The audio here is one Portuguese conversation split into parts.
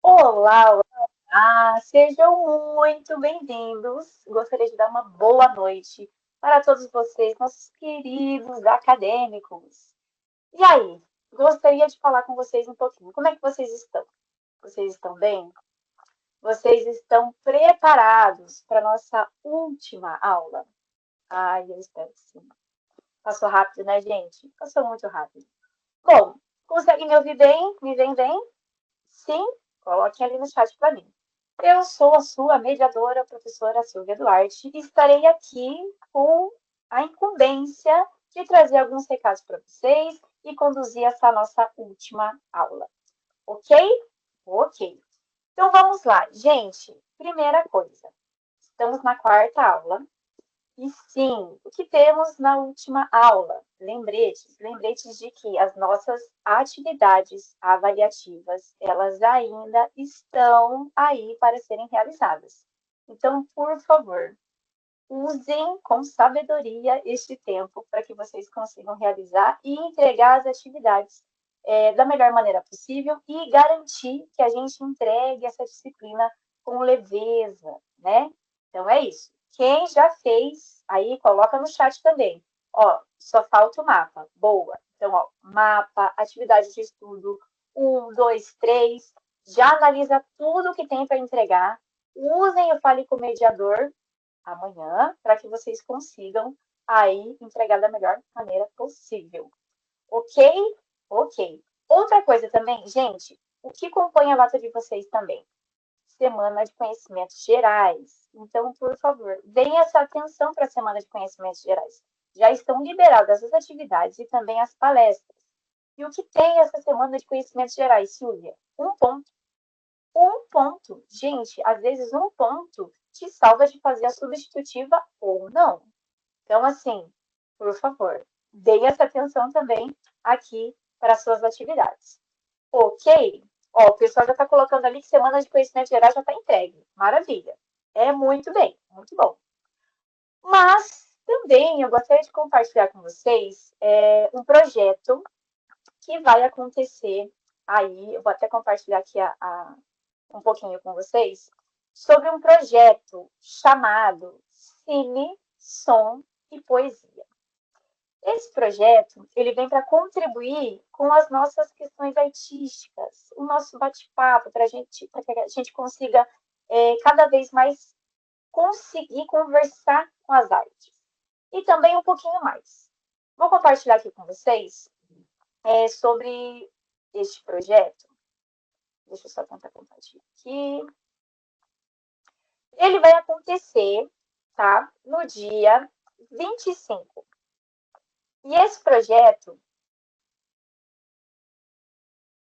Olá, olá, sejam muito bem-vindos. Gostaria de dar uma boa noite para todos vocês, nossos queridos acadêmicos. E aí, gostaria de falar com vocês um pouquinho. Como é que vocês estão? Vocês estão bem? Vocês estão preparados para a nossa última aula? Ai, eu espero que sim. Passou rápido, né, gente? Passou muito rápido. Bom, conseguem me ouvir bem? Me veem bem? Sim? Coloquem ali no chat para mim. Eu sou a sua mediadora, a professora Silvia Duarte, e estarei aqui com a incumbência de trazer alguns recados para vocês e conduzir essa nossa última aula. Ok? Ok. Então vamos lá, gente. Primeira coisa, estamos na quarta aula. E sim, o que temos na última aula? Lembretes de que as nossas atividades avaliativas, elas ainda estão aí para serem realizadas. Então, por favor, usem com sabedoria este tempo para que vocês consigam realizar e entregar as atividades da melhor maneira possível e garantir que a gente entregue essa disciplina com leveza, né? Então é isso. Quem já fez, aí coloca no chat também. Ó, só falta o mapa. Boa. Então, ó, mapa, atividade de estudo, 1, 2, 3. Já analisa tudo que tem para entregar. Usem o Fale com o Mediador amanhã para que vocês consigam aí entregar da melhor maneira possível. Ok? Ok. Outra coisa também, gente, o que compõe a nota de vocês também? Semana de conhecimentos gerais. Então, por favor, deem essa atenção para a semana de conhecimentos gerais. Já estão liberadas as atividades e também as palestras. E o que tem essa semana de conhecimentos gerais, Silvia? Um ponto. Um ponto. Gente, às vezes um ponto te salva de fazer a substitutiva ou não. Então, assim, por favor, deem essa atenção também aqui para as suas atividades. Ok? Ó, o pessoal já está colocando ali que semana de conhecimento geral já está entregue. Maravilha. É muito bem, muito bom. Mas também eu gostaria de compartilhar com vocês um projeto que vai acontecer aí. Eu vou até compartilhar aqui um pouquinho com vocês sobre um projeto chamado Cine, Som e Poesia. Esse projeto ele vem para contribuir com as nossas questões artísticas, o nosso bate-papo, para que a gente consiga cada vez mais conseguir conversar com as artes. E também um pouquinho mais. Vou compartilhar aqui com vocês sobre este projeto. Deixa eu só tentar compartilhar aqui. Ele vai acontecer, tá? No dia 25. E esse projeto.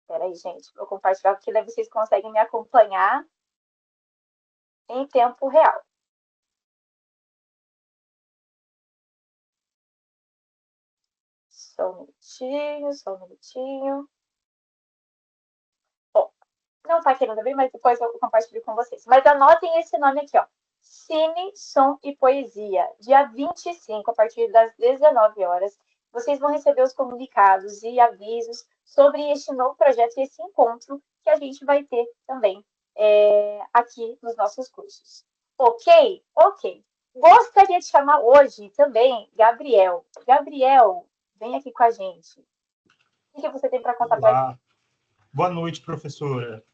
Peraí, gente, vou compartilhar porque daí vocês conseguem me acompanhar em tempo real. Só um minutinho, só um minutinho. Bom, não está querendo abrir, mas depois eu compartilho com vocês. Mas anotem esse nome aqui, ó. Cine, Som e Poesia, dia 25, a partir das 19 horas. Vocês vão receber os comunicados e avisos sobre este novo projeto e esse encontro que a gente vai ter também aqui nos nossos cursos. Ok? Ok. Gostaria de chamar hoje também Gabriel. Gabriel, vem aqui com a gente. O que você tem para contar para a gente? Olá, boa noite, professora.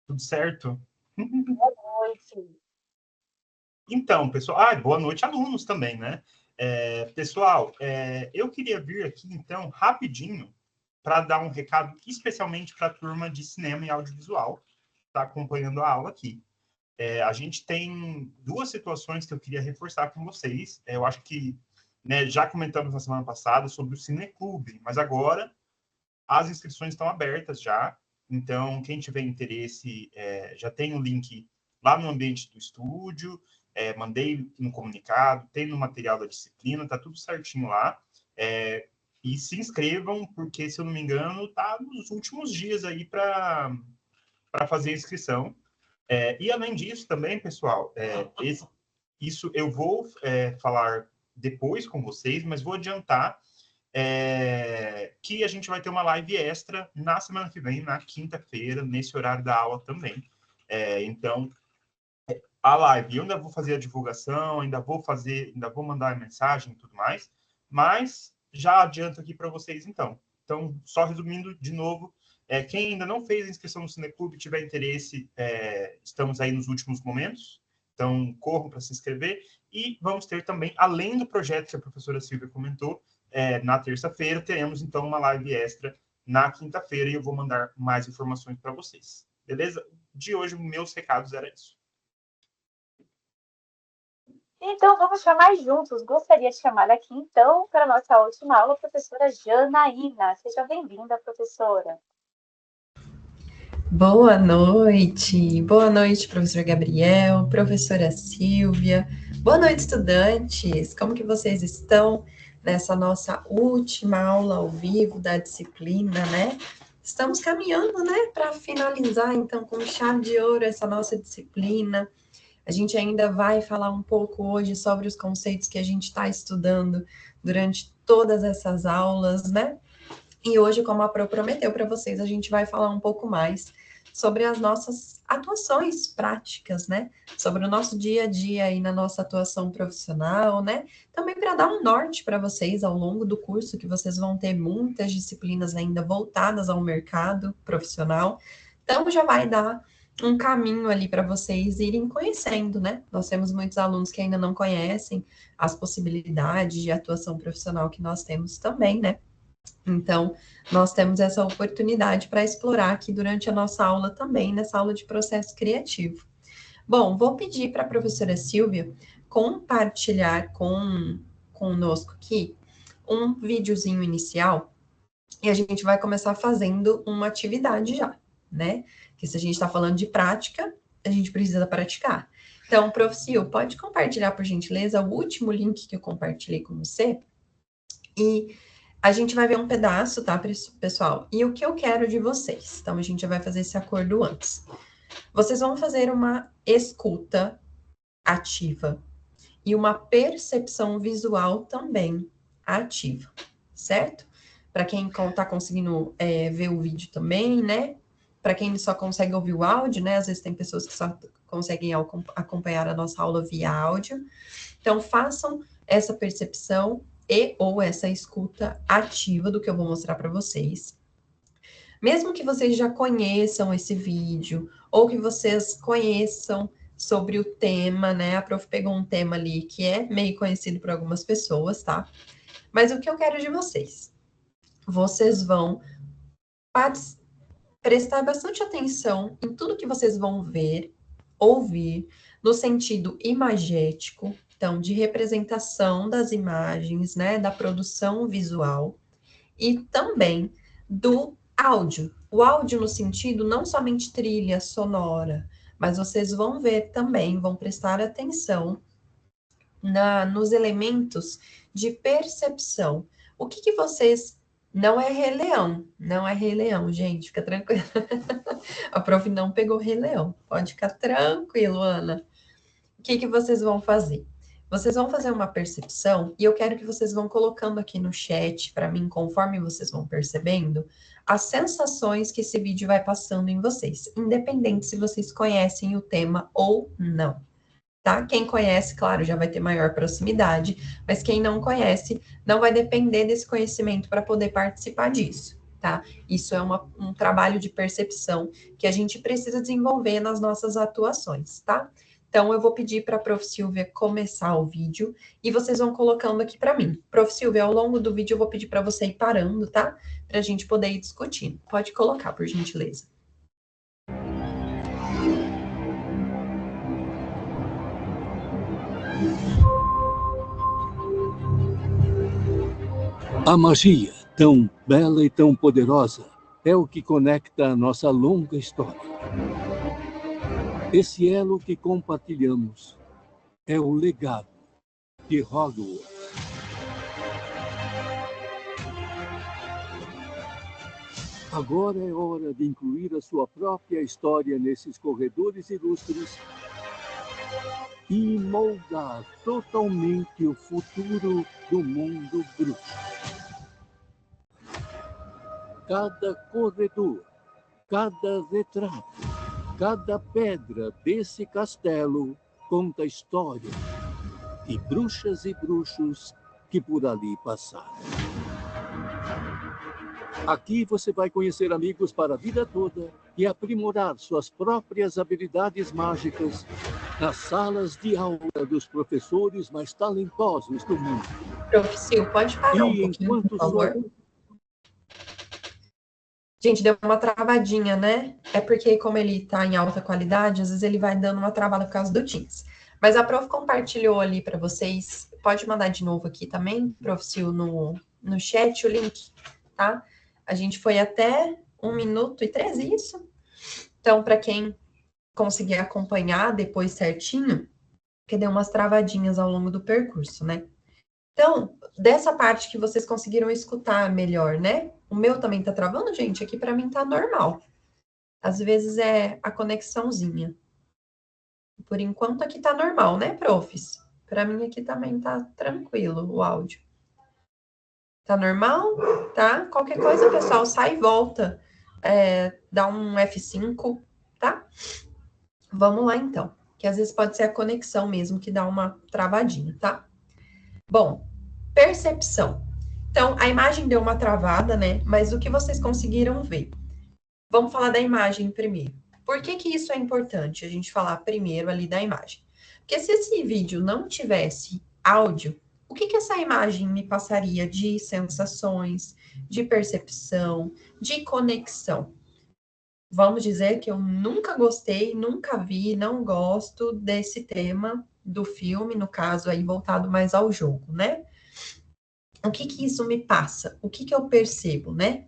Tudo certo? Boa noite. Então, pessoal, boa noite, alunos também, né? Pessoal, eu queria vir aqui, então, rapidinho, para dar um recado especialmente para a turma de cinema e audiovisual, que está acompanhando a aula aqui. A gente tem duas situações que eu queria reforçar com vocês. Eu acho que, né, já comentamos na semana passada sobre o Cineclube, mas agora as inscrições estão abertas já, então quem tiver interesse já tem o link lá no ambiente do estúdio, mandei no comunicado, tem no material da disciplina, tá tudo certinho lá. E se inscrevam, porque, se eu não me engano, tá nos últimos dias aí para fazer a inscrição. E, além disso, também, pessoal, isso eu vou falar depois com vocês, mas vou adiantar que a gente vai ter uma live extra na semana que vem, na quinta-feira, nesse horário da aula também. Então, a live, eu ainda vou fazer a divulgação, ainda vou mandar a mensagem e tudo mais, mas já adianto aqui para vocês, então. Então, só resumindo de novo, quem ainda não fez a inscrição no Cineclube, tiver interesse, estamos aí nos últimos momentos, então corram para se inscrever. E vamos ter também, além do projeto que a professora Silvia comentou, na terça-feira, teremos então uma live extra na quinta-feira, e eu vou mandar mais informações para vocês. Beleza? De hoje, meus recados eram isso. Então, vamos chamar juntos. Gostaria de chamar aqui, então, para a nossa última aula, a professora Janaína. Seja bem-vinda, professora. Boa noite, professor Gabriel, professora Silvia, boa noite, estudantes, como que vocês estão nessa nossa última aula ao vivo da disciplina, né? Estamos caminhando, né, para finalizar, então, com chave de ouro essa nossa disciplina. A gente ainda vai falar um pouco hoje sobre os conceitos que a gente está estudando durante todas essas aulas, né? E hoje, como a Pro prometeu para vocês, a gente vai falar um pouco mais sobre as nossas atuações práticas, né? Sobre o nosso dia a dia aí na nossa atuação profissional, né? Também para dar um norte para vocês ao longo do curso, que vocês vão ter muitas disciplinas ainda voltadas ao mercado profissional. Então, já vai dar um caminho ali para vocês irem conhecendo, né? Nós temos muitos alunos que ainda não conhecem as possibilidades de atuação profissional que nós temos também, né? Então, nós temos essa oportunidade para explorar aqui durante a nossa aula também, nessa aula de processo criativo. Bom, vou pedir para a professora Silvia compartilhar conosco aqui um videozinho inicial, e a gente vai começar fazendo uma atividade já, né? Que se a gente está falando de prática, a gente precisa praticar. Então, prof. Sil, pode compartilhar, por gentileza, o último link que eu compartilhei com você? E a gente vai ver um pedaço, tá, pessoal? E o que eu quero de vocês? Então, a gente já vai fazer esse acordo antes. Vocês vão fazer uma escuta ativa e uma percepção visual também ativa, certo? Para quem está conseguindo ver o vídeo também, né? Para quem só consegue ouvir o áudio, né? Às vezes tem pessoas que só conseguem acompanhar a nossa aula via áudio. Então, façam essa percepção ou essa escuta ativa do que eu vou mostrar para vocês. Mesmo que vocês já conheçam esse vídeo, ou que vocês conheçam sobre o tema, né? A prof pegou um tema ali que é meio conhecido por algumas pessoas, tá? Mas o que eu quero de vocês? Vocês vão prestar bastante atenção em tudo que vocês vão ver, ouvir, no sentido imagético, então, de representação das imagens, né, da produção visual, e também do áudio. O áudio no sentido não somente trilha sonora, mas vocês vão ver também, vão prestar atenção nos elementos de percepção. O que vocês... Não é Rei Leão, não é Rei Leão, gente, fica tranquilo. A prof não pegou Rei Leão, pode ficar tranquilo, Ana. O que vocês vão fazer? Vocês vão fazer uma percepção, e eu quero que vocês vão colocando aqui no chat para mim, conforme vocês vão percebendo, as sensações que esse vídeo vai passando em vocês, independente se vocês conhecem o tema ou não. Tá? Quem conhece, claro, já vai ter maior proximidade, mas quem não conhece, não vai depender desse conhecimento para poder participar disso, tá? Isso é um trabalho de percepção que a gente precisa desenvolver nas nossas atuações, tá? Então, eu vou pedir para a prof. Silvia começar o vídeo e vocês vão colocando aqui para mim. Prof. Silvia, ao longo do vídeo eu vou pedir para você ir parando, tá? Para a gente poder ir discutindo. Pode colocar, por gentileza. A magia, tão bela e tão poderosa, é o que conecta a nossa longa história. Esse elo que compartilhamos É o legado de Hogwarts. Agora é hora de incluir a sua própria história nesses corredores ilustres e moldar totalmente o futuro do mundo bruxo. Cada corredor, cada retrato, cada pedra desse castelo conta história de bruxas e bruxos que por ali passaram. Aqui você vai conhecer amigos para a vida toda e aprimorar suas próprias habilidades mágicas nas salas de aula dos professores mais talentosos do mundo. Professor, pode parar um pouquinho, por favor? Gente, deu uma travadinha, né? É porque, como ele tá em alta qualidade, às vezes ele vai dando uma travada por causa do Teams. Mas a prof compartilhou ali para vocês. Pode mandar de novo aqui também, professor, no chat, o link, tá? A gente foi até 1 minuto e 13, isso? Então, para quem conseguir acompanhar depois certinho, porque deu umas travadinhas ao longo do percurso, né? Então, dessa parte que vocês conseguiram escutar melhor, né? O meu também tá travando, gente? Aqui para mim tá normal. Às vezes é a conexãozinha. Por enquanto aqui tá normal, né, profs? Para mim aqui também tá tranquilo o áudio. Tá normal? Tá? Qualquer coisa, pessoal, sai e volta. Dá um F5, tá? Vamos lá, então. Que às vezes pode ser a conexão mesmo que dá uma travadinha, tá? Bom, percepção. Então, a imagem deu uma travada, né? Mas o que vocês conseguiram ver? Vamos falar da imagem primeiro. Por que que isso é importante, a gente falar primeiro ali da imagem? Porque se esse vídeo não tivesse áudio, o que que essa imagem me passaria de sensações, de percepção, de conexão? Vamos dizer que eu nunca gostei, nunca vi, não gosto desse tema do filme, no caso aí voltado mais ao jogo, né? O que que isso me passa? O que que eu percebo, né?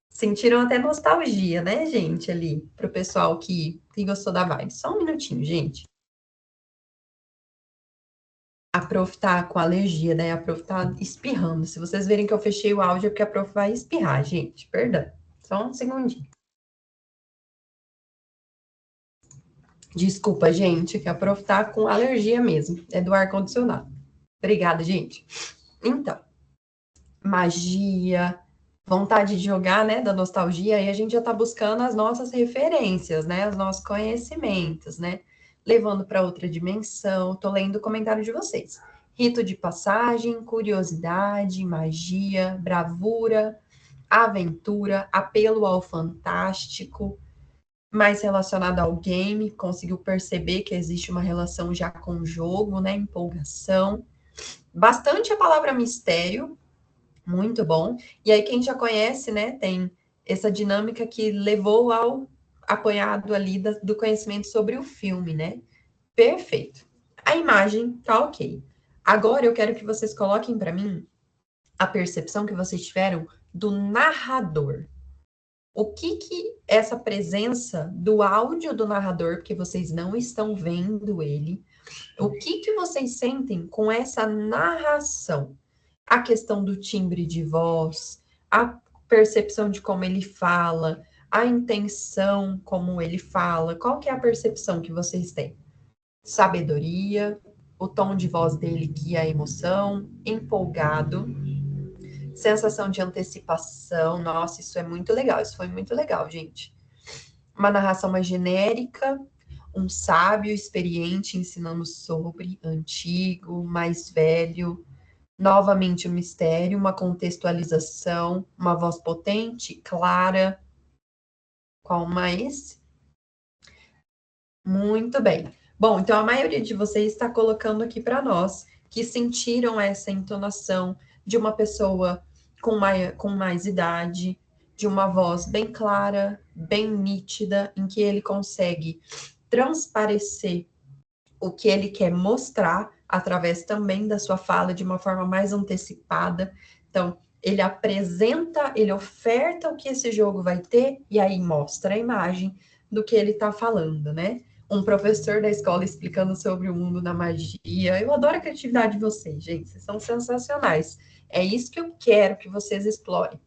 Sentiram até nostalgia, né, gente, ali, pro pessoal que gostou da vibe. Só um minutinho, gente. A prof tá com alergia, né? A prof tá espirrando. Se vocês verem que eu fechei o áudio, é porque a prof vai espirrar, gente. Perdão. Só um segundinho. Desculpa, gente, que a prof tá com alergia mesmo. É do ar-condicionado. Obrigada, gente. Então, magia, vontade de jogar, né, da nostalgia, aí a gente já tá buscando as nossas referências, né, os nossos conhecimentos, né, levando para outra dimensão. Tô lendo o comentário de vocês. Rito de passagem, curiosidade, magia, bravura, aventura, apelo ao fantástico, mais relacionado ao game, conseguiu perceber que existe uma relação já com o jogo, né, empolgação. Bastante a palavra mistério, muito bom. E aí, quem já conhece, né, tem essa dinâmica que levou ao apoiado ali do conhecimento sobre o filme, né? Perfeito. A imagem tá ok. Agora eu quero que vocês coloquem para mim a percepção que vocês tiveram do narrador. O que que essa presença do áudio do narrador, porque vocês não estão vendo ele, o que que vocês sentem com essa narração? A questão do timbre de voz, a percepção de como ele fala, a intenção como ele fala, qual que é a percepção que vocês têm? Sabedoria, o tom de voz dele guia a emoção, empolgado, sensação de antecipação, nossa, isso é muito legal, isso foi muito legal, gente. Uma narração mais genérica, um sábio experiente ensinando sobre, antigo, mais velho, novamente o mistério, uma contextualização, uma voz potente, clara. Qual mais? Muito bem. Bom, então a maioria de vocês está colocando aqui para nós que sentiram essa entonação de uma pessoa com mais idade, de uma voz bem clara, bem nítida, em que ele consegue transparecer o que ele quer mostrar através também da sua fala de uma forma mais antecipada. Então, ele apresenta, ele oferta o que esse jogo vai ter e aí mostra a imagem do que ele está falando, né? um professor da escola explicando sobre o mundo da magia. Eu adoro a criatividade de vocês, gente. Vocês são sensacionais. É isso que eu quero que vocês explorem.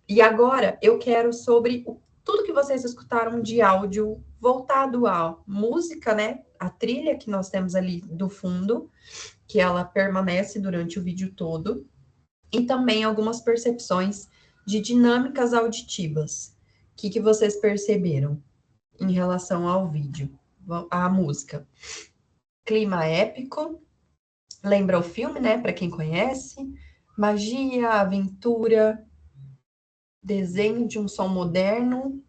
E agora eu quero sobre tudo que vocês escutaram de áudio voltado à música, né? A trilha que nós temos ali do fundo, que ela permanece durante o vídeo todo, e também algumas percepções de dinâmicas auditivas. O que vocês perceberam em relação ao vídeo, à música? Clima épico, lembra o filme, né? Para quem conhece, magia, aventura, desenho de um som moderno,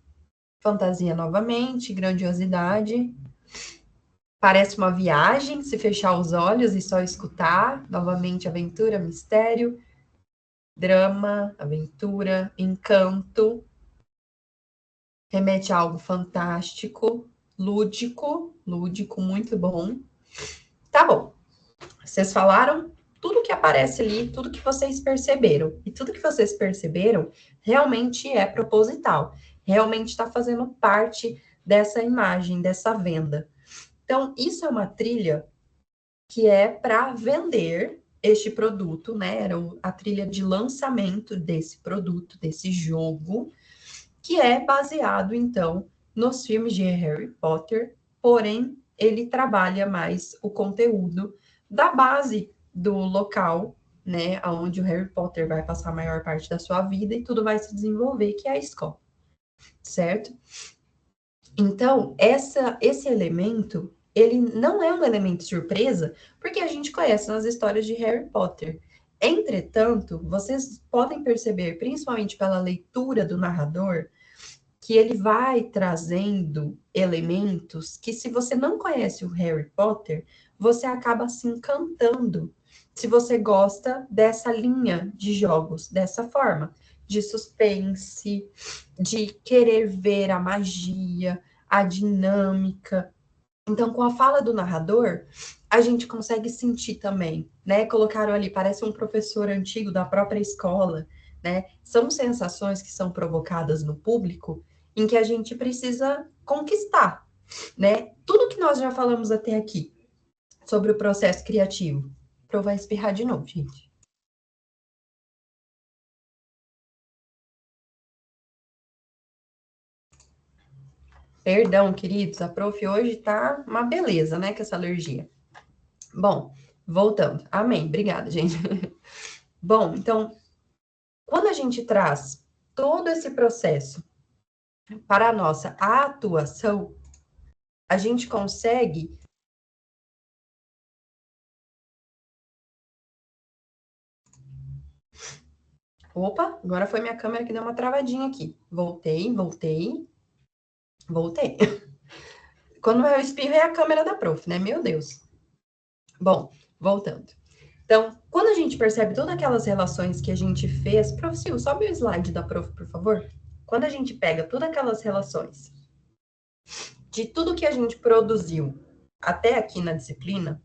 fantasia novamente, grandiosidade. Parece uma viagem, se fechar os olhos e só escutar. Novamente, aventura, mistério, drama, aventura, encanto. Remete a algo fantástico, lúdico, muito bom. Tá bom. Vocês falaram tudo que aparece ali, tudo que vocês perceberam. E tudo que vocês perceberam realmente é proposital. Realmente está fazendo parte dessa imagem, dessa venda. Então, isso é uma trilha que é para vender este produto, né? Era a trilha de lançamento desse produto, desse jogo, que é baseado, então, nos filmes de Harry Potter, porém, ele trabalha mais o conteúdo da base do local, né, onde o Harry Potter vai passar a maior parte da sua vida e tudo vai se desenvolver, que é a escola, certo? Então, esse elemento, ele não é um elemento surpresa, porque a gente conhece nas histórias de Harry Potter. Entretanto, vocês podem perceber, principalmente pela leitura do narrador, que ele vai trazendo elementos que, se você não conhece o Harry Potter, você acaba se encantando se você gosta dessa linha de jogos, dessa forma, de suspense, de querer ver a magia, a dinâmica. Então, com a fala do narrador, a gente consegue sentir também, né? Colocaram ali, parece um professor antigo da própria escola, né? São sensações que são provocadas no público em que a gente precisa conquistar, né? Tudo que nós já falamos até aqui sobre o processo criativo. Pro vai espirrar de novo, gente. Perdão, queridos, a prof hoje tá uma beleza, né, com essa alergia. Bom, voltando. Amém, obrigada, gente. Bom, então, quando a gente traz todo esse processo para a nossa atuação, a gente consegue Opa, agora foi minha câmera que deu uma travadinha aqui. Voltei. Quando eu espirro é a câmera da prof, né? Meu Deus. Bom, voltando. Então, quando a gente percebe todas aquelas relações que a gente fez... Prof, Sil, sobe o slide da prof, por favor. Quando a gente pega todas aquelas relações de tudo que a gente produziu até aqui na disciplina,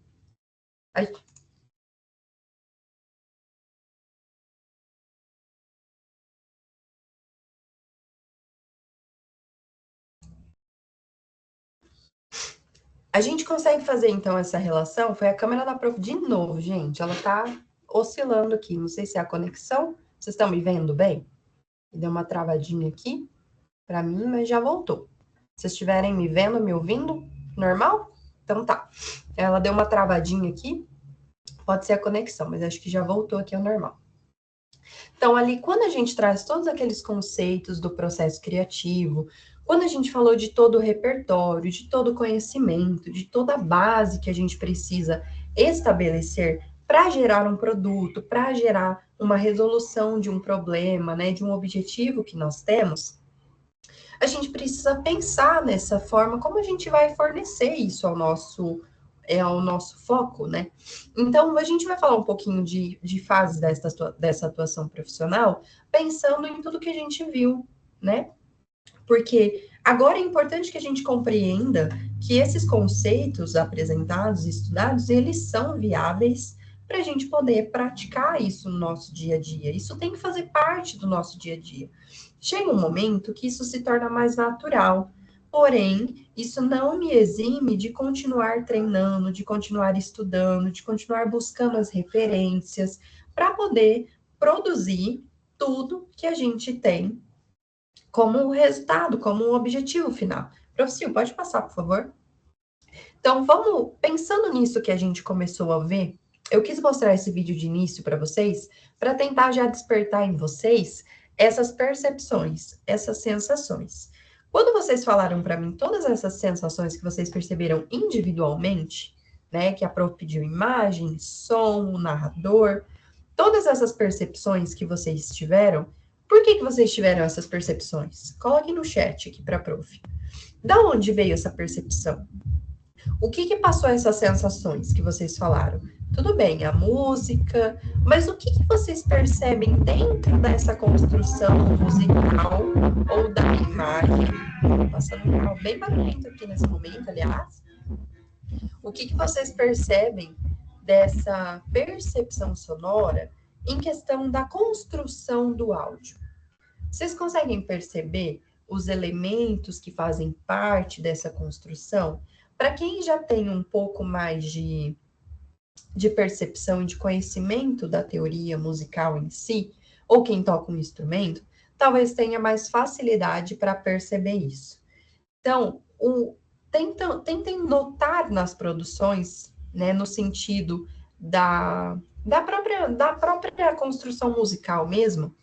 a gente consegue fazer, então, essa relação. Foi a câmera da prof de novo, gente. Ela tá oscilando aqui. Não sei se é a conexão. Vocês estão me vendo bem? Deu uma travadinha aqui para mim, mas já voltou. Se vocês estiverem me vendo, me ouvindo, normal? Então tá. Ela deu uma travadinha aqui. Pode ser a conexão, mas acho que já voltou aqui ao normal. Então, ali, quando a gente traz todos aqueles conceitos do processo criativo, quando a gente falou de todo o repertório, de todo o conhecimento, de toda a base que a gente precisa estabelecer para gerar um produto, para gerar uma resolução de um problema, né, de um objetivo que nós temos, a gente precisa pensar nessa forma como a gente vai fornecer isso ao nosso foco, né? Então, a gente vai falar um pouquinho de fases dessa atuação profissional, pensando em tudo que a gente viu, né? Porque agora é importante que a gente compreenda que esses conceitos apresentados e estudados, eles são viáveis para a gente poder praticar isso no nosso dia a dia. Isso tem que fazer parte do nosso dia a dia. Chega um momento que isso se torna mais natural, Porém, isso não me exime de continuar treinando, de continuar estudando, de continuar buscando as referências para poder produzir tudo que a gente tem como resultado, como objetivo final. Professor, pode passar, por favor? Então, vamos, pensando nisso que a gente começou a ver, eu quis mostrar esse vídeo de início para vocês, para tentar já despertar em vocês essas percepções, essas sensações. Quando vocês falaram para mim todas essas sensações que vocês perceberam individualmente, né, que a prof pediu imagem, som, narrador, todas essas percepções que vocês tiveram, por que vocês tiveram essas percepções? Coloquem no chat aqui para a prof. Da onde veio essa percepção? O que passou essas sensações que vocês falaram? Tudo bem, a música, mas o que vocês percebem dentro dessa construção musical ou da imagem? Passando um carro bem barulhento aqui nesse momento, aliás. O que vocês percebem dessa percepção sonora em questão da construção do áudio? Vocês conseguem perceber os elementos que fazem parte dessa construção? Para quem já tem um pouco mais de percepção e de conhecimento da teoria musical em si, ou quem toca um instrumento, talvez tenha mais facilidade para perceber isso. Então, tentem notar nas produções, né, no sentido da própria construção musical mesmo,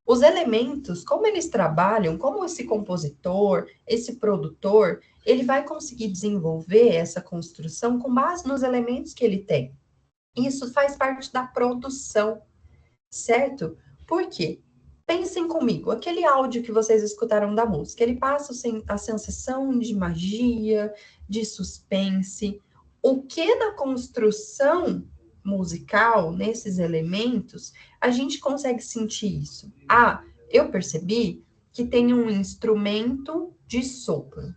os elementos, como eles trabalham, como esse compositor, esse produtor, ele vai conseguir desenvolver essa construção com base nos elementos que ele tem. Isso faz parte da produção, certo? Por quê? Pensem comigo, aquele áudio que vocês escutaram da música, ele passa a sensação de magia, de suspense. O que na construção musical, nesses elementos, a gente consegue sentir isso? Ah, eu percebi que tem um instrumento de sopro.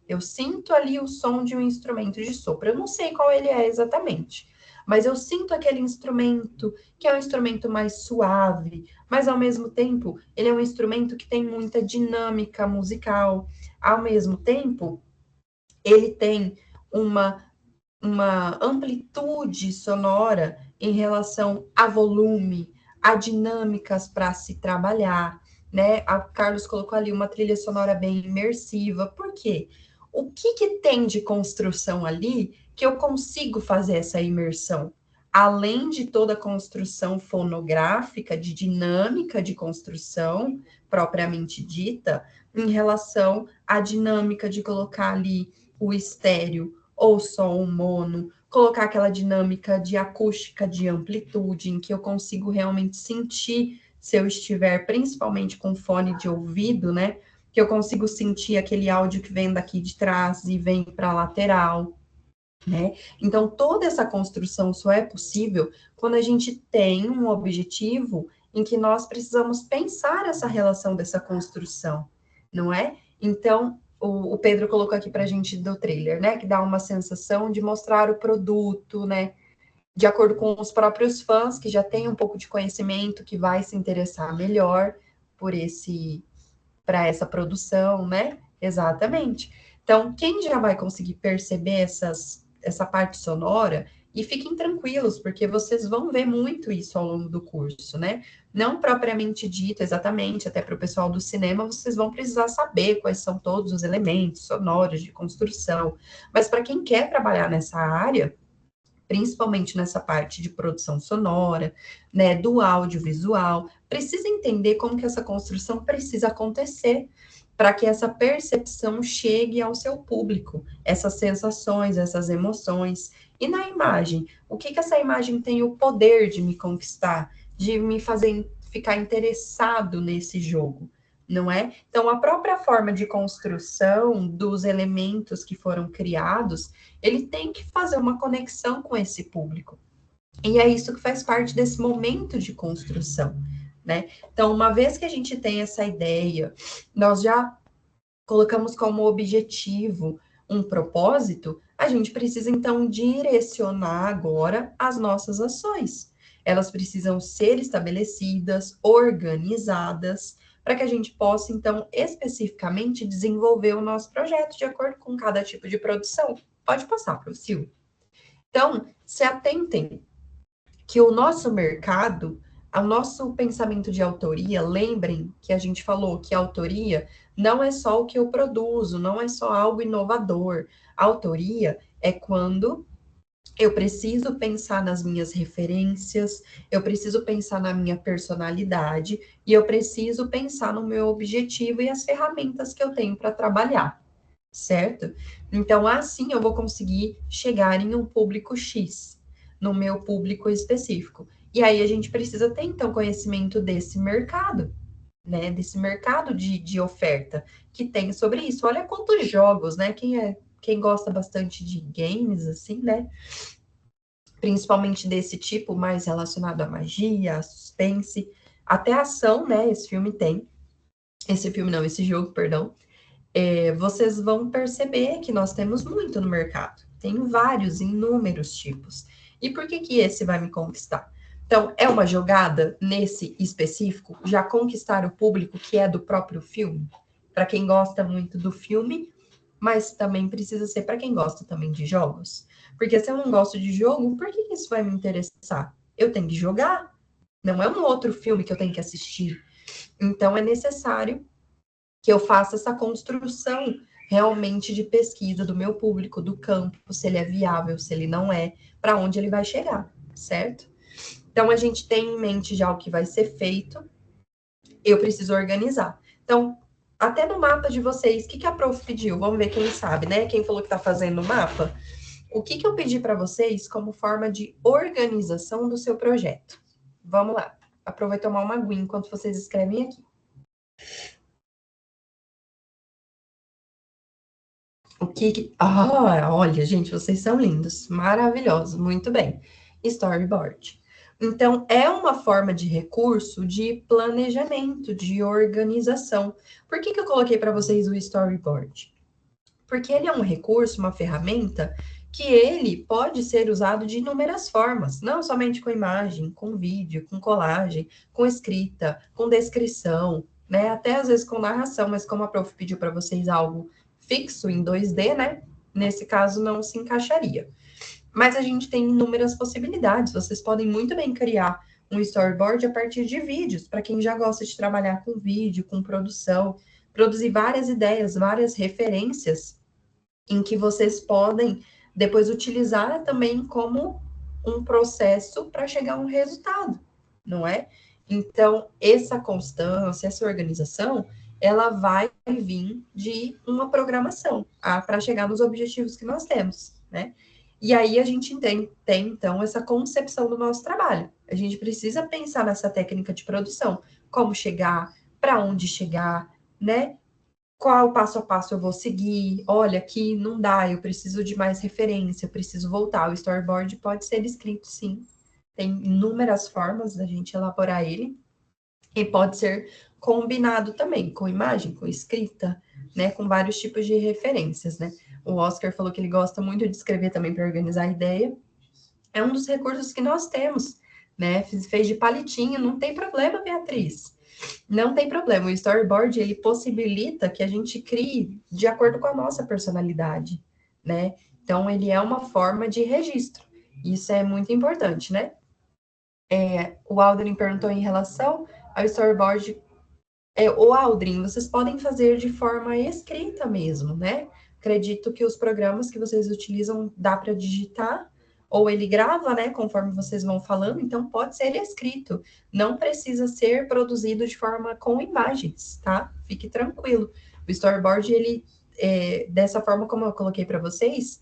Eu sinto ali o som de um instrumento de sopro. Eu não sei qual ele é exatamente, mas eu sinto aquele instrumento, que é um instrumento mais suave, mas ao mesmo tempo, ele é um instrumento que tem muita dinâmica musical. Ao mesmo tempo, ele tem uma amplitude sonora em relação a volume, a dinâmicas para se trabalhar, né? A Carlos colocou ali uma trilha sonora bem imersiva. Por quê? O que tem de construção ali que eu consigo fazer essa imersão? Além de toda a construção fonográfica, de dinâmica de construção propriamente dita, em relação à dinâmica de colocar ali o estéreo ou só um mono, colocar aquela dinâmica de acústica, de amplitude, em que eu consigo realmente sentir, se eu estiver principalmente com fone de ouvido, né? Que eu consigo sentir aquele áudio que vem daqui de trás e vem para a lateral, né? Então, toda essa construção só é possível quando a gente tem um objetivo em que nós precisamos pensar essa relação dessa construção, não é? Então, o Pedro colocou aqui para a gente do trailer, né? Que dá uma sensação de mostrar o produto, né? De acordo com os próprios fãs, que já têm um pouco de conhecimento, que vai se interessar melhor para essa produção, né? Exatamente. Então, quem já vai conseguir perceber essa parte sonora, e fiquem tranquilos, porque vocês vão ver muito isso ao longo do curso, né? Não propriamente dito exatamente, até para o pessoal do cinema, vocês vão precisar saber quais são todos os elementos sonoros de construção. Mas para quem quer trabalhar nessa área, principalmente nessa parte de produção sonora, né, do audiovisual, precisa entender como que essa construção precisa acontecer para que essa percepção chegue ao seu público, essas sensações, essas emoções. E na imagem, o que essa imagem tem o poder de me conquistar, de me fazer ficar interessado nesse jogo, não é? Então, a própria forma de construção dos elementos que foram criados, ele tem que fazer uma conexão com esse público. E é isso que faz parte desse momento de construção, né? Então, uma vez que a gente tem essa ideia, nós já colocamos como objetivo um propósito, a gente precisa, então, direcionar agora as nossas ações. Elas precisam ser estabelecidas, organizadas, para que a gente possa, então, especificamente desenvolver o nosso projeto de acordo com cada tipo de produção. Pode passar, professor. Então, se atentem que o nosso mercado, o nosso pensamento de autoria, lembrem que a gente falou que a autoria não é só o que eu produzo, não é só algo inovador. A autoria é quando eu preciso pensar nas minhas referências, eu preciso pensar na minha personalidade e eu preciso pensar no meu objetivo e as ferramentas que eu tenho para trabalhar, certo? Então, assim eu vou conseguir chegar em um público X, no meu público específico. E aí a gente precisa ter, então, conhecimento desse mercado, né? Desse mercado de oferta que tem sobre isso. Olha quantos jogos, né? Quem gosta bastante de games, assim, né? Principalmente desse tipo, mais relacionado à magia, a suspense, até ação, né? Esse jogo, perdão. Vocês vão perceber que nós temos muito no mercado. Tem vários, inúmeros tipos. E por que que esse vai me conquistar? Então, é uma jogada nesse específico, já conquistar o público que é do próprio filme? Para quem gosta muito do filme, mas também precisa ser para quem gosta também de jogos. Porque se eu não gosto de jogo, por que isso vai me interessar? Eu tenho que jogar. Não é um outro filme que eu tenho que assistir. Então, é necessário que eu faça essa construção realmente de pesquisa do meu público, do campo, se ele é viável, se ele não é, para onde ele vai chegar, certo? Então, a gente tem em mente já o que vai ser feito, eu preciso organizar. Então, até no mapa de vocês, o que a prof pediu? Vamos ver quem sabe, né? Quem falou que está fazendo o mapa? O que eu pedi para vocês como forma de organização do seu projeto? Vamos lá. Aproveita tomar uma aguinha enquanto vocês escrevem aqui. Olha, gente, vocês são lindos, maravilhosos, muito bem. Storyboard. Então, é uma forma de recurso de planejamento, de organização. Por que eu coloquei para vocês o storyboard? Porque ele é um recurso, uma ferramenta, que ele pode ser usado de inúmeras formas, não somente com imagem, com vídeo, com colagem, com escrita, com descrição, né? Até às vezes com narração, mas como a prof pediu para vocês algo fixo em 2D, né? Nesse caso não se encaixaria. Mas a gente tem inúmeras possibilidades. Vocês podem muito bem criar um storyboard a partir de vídeos, para quem já gosta de trabalhar com vídeo, com produção, produzir várias ideias, várias referências em que vocês podem depois utilizar também como um processo para chegar a um resultado, não é? Então, essa constância, essa organização, ela vai vir de uma programação para chegar nos objetivos que nós temos, né? E aí a gente tem, então, essa concepção do nosso trabalho. A gente precisa pensar nessa técnica de produção, como chegar, para onde chegar, né? Qual passo a passo eu vou seguir? Olha, aqui não dá, eu preciso de mais referência, eu preciso voltar. O storyboard pode ser escrito, sim. Tem inúmeras formas da gente elaborar ele. E pode ser combinado também com imagem, com escrita, né? Com vários tipos de referências, né? O Oscar falou que ele gosta muito de escrever também para organizar a ideia. É um dos recursos que nós temos, né? Fez de palitinho, não tem problema, Beatriz. Não tem problema, o storyboard, ele possibilita que a gente crie de acordo com a nossa personalidade, né? Então, ele é uma forma de registro. Isso é muito importante, né? O Aldrin perguntou em relação ao storyboard. O Aldrin, vocês podem fazer de forma escrita mesmo, né? Acredito que os programas que vocês utilizam dá para digitar, ou ele grava, né, conforme vocês vão falando, então pode ser escrito. Não precisa ser produzido de forma com imagens, tá? Fique tranquilo. O storyboard, ele, dessa forma como eu coloquei para vocês,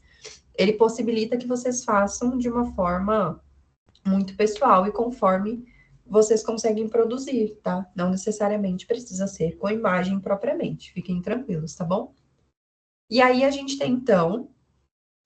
ele possibilita que vocês façam de uma forma muito pessoal e conforme vocês conseguem produzir, tá? Não necessariamente precisa ser com imagem propriamente. Fiquem tranquilos, tá bom? E aí a gente tem, então,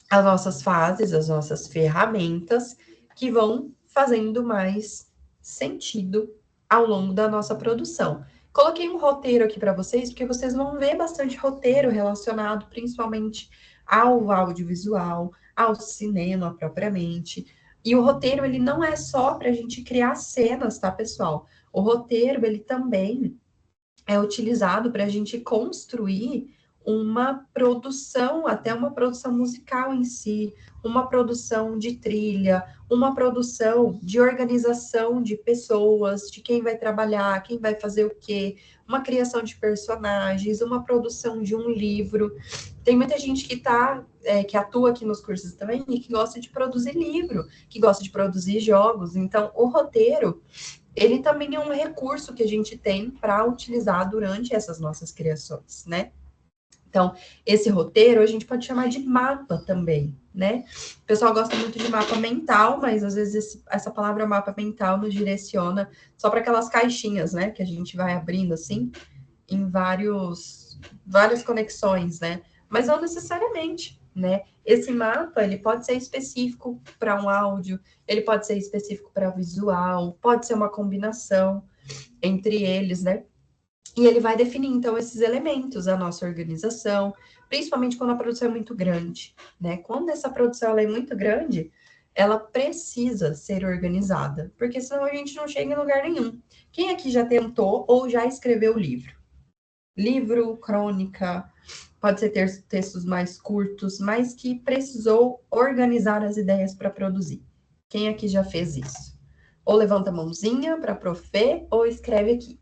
as nossas fases, as nossas ferramentas que vão fazendo mais sentido ao longo da nossa produção. Coloquei um roteiro aqui para vocês, porque vocês vão ver bastante roteiro relacionado principalmente ao audiovisual, ao cinema propriamente. E o roteiro, ele não é só para a gente criar cenas, tá, pessoal? O roteiro, ele também é utilizado para a gente construir uma produção, até uma produção musical em si, uma produção de trilha, uma produção de organização de pessoas, de quem vai trabalhar, quem vai fazer o quê, uma criação de personagens, uma produção de um livro. Tem muita gente que atua aqui nos cursos também e que gosta de produzir livro, que gosta de produzir jogos. Então, o roteiro, ele também é um recurso que a gente tem para utilizar durante essas nossas criações, né? Então, esse roteiro a gente pode chamar de mapa também, né? O pessoal gosta muito de mapa mental, mas às vezes essa palavra mapa mental nos direciona só para aquelas caixinhas, né? Que a gente vai abrindo assim, em várias conexões, né? Mas não necessariamente, né? Esse mapa, ele pode ser específico para um áudio, ele pode ser específico para visual, pode ser uma combinação entre eles, né? E ele vai definir, então, esses elementos da nossa organização, principalmente quando a produção é muito grande, né? Quando essa produção ela é muito grande, ela precisa ser organizada, porque senão a gente não chega em lugar nenhum. Quem aqui já tentou ou já escreveu livro? Livro, crônica, pode ser textos mais curtos, mas que precisou organizar as ideias para produzir. Quem aqui já fez isso? Ou levanta a mãozinha para profer, ou escreve aqui.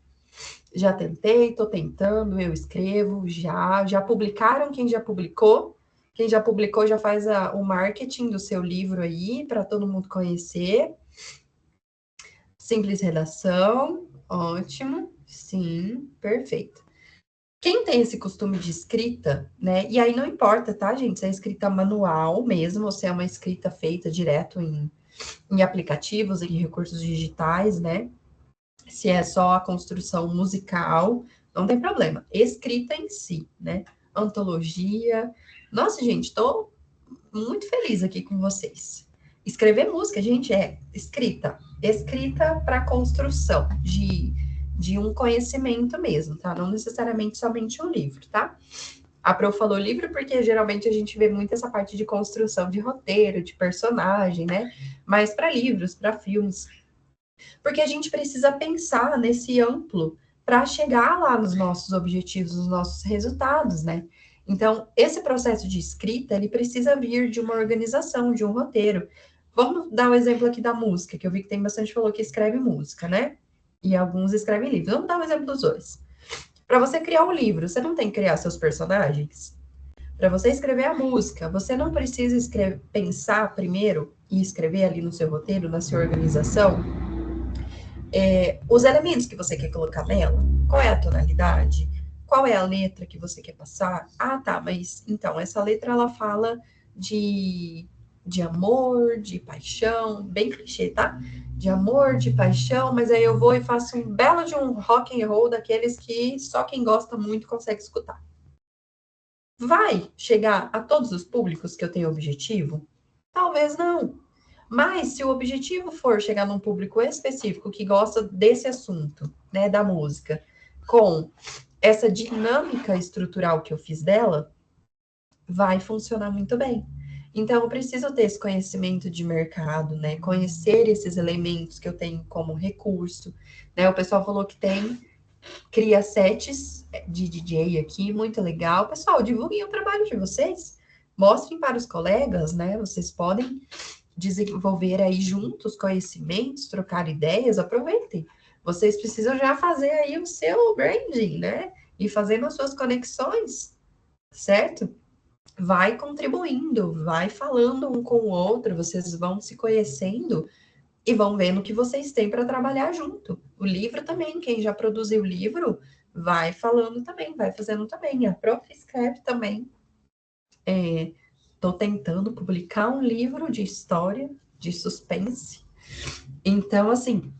Já tentei, estou tentando, eu escrevo, já publicaram quem já publicou? Quem já publicou já faz o marketing do seu livro aí, para todo mundo conhecer. Simples redação, ótimo, sim, perfeito. Quem tem esse costume de escrita, né? E aí não importa, tá, gente? Se é escrita manual mesmo, ou se é uma escrita feita direto em aplicativos, em recursos digitais, né? Se é só a construção musical, não tem problema. Escrita em si, né? Antologia. Nossa, gente, estou muito feliz aqui com vocês. Escrever música, gente, é escrita. Escrita para construção de um conhecimento mesmo, tá? Não necessariamente somente um livro, tá? A Pro falou livro porque geralmente a gente vê muito essa parte de construção de roteiro, de personagem, né? Mas para livros, para filmes, porque a gente precisa pensar nesse amplo para chegar lá nos nossos objetivos, nos nossos resultados, né? Então, esse processo de escrita, ele precisa vir de uma organização, de um roteiro. Vamos dar um exemplo aqui da música, que eu vi que tem bastante falou que escreve música, né? E alguns escrevem livros. Vamos dar um exemplo dos dois. Para você criar um livro, você não tem que criar seus personagens? Para você escrever a música, você não precisa pensar primeiro e escrever ali no seu roteiro, na sua organização, os elementos que você quer colocar nela, qual é a tonalidade, qual é a letra que você quer passar. Ah, tá, mas então, essa letra ela fala de amor, de paixão, bem clichê, tá? De amor, de paixão, mas aí eu vou e faço um belo de um rock and roll daqueles que só quem gosta muito consegue escutar. Vai chegar a todos os públicos que eu tenho objetivo? Talvez não. Mas se o objetivo for chegar num público específico que gosta desse assunto, né, da música, com essa dinâmica estrutural que eu fiz dela, vai funcionar muito bem. Então, eu preciso ter esse conhecimento de mercado, né, conhecer esses elementos que eu tenho como recurso, né, o pessoal falou que cria sets de DJ aqui, muito legal. Pessoal, divulguem o trabalho de vocês, mostrem para os colegas, né, vocês podem desenvolver aí juntos conhecimentos, trocar ideias, aproveitem. Vocês precisam já fazer aí o seu branding, né? E fazendo as suas conexões, certo? Vai contribuindo, vai falando um com o outro, vocês vão se conhecendo e vão vendo o que vocês têm para trabalhar junto. O livro também, quem já produziu o livro, vai falando também, vai fazendo também. A Prof escreve também. Estou tentando publicar um livro de história, de suspense. Então, assim,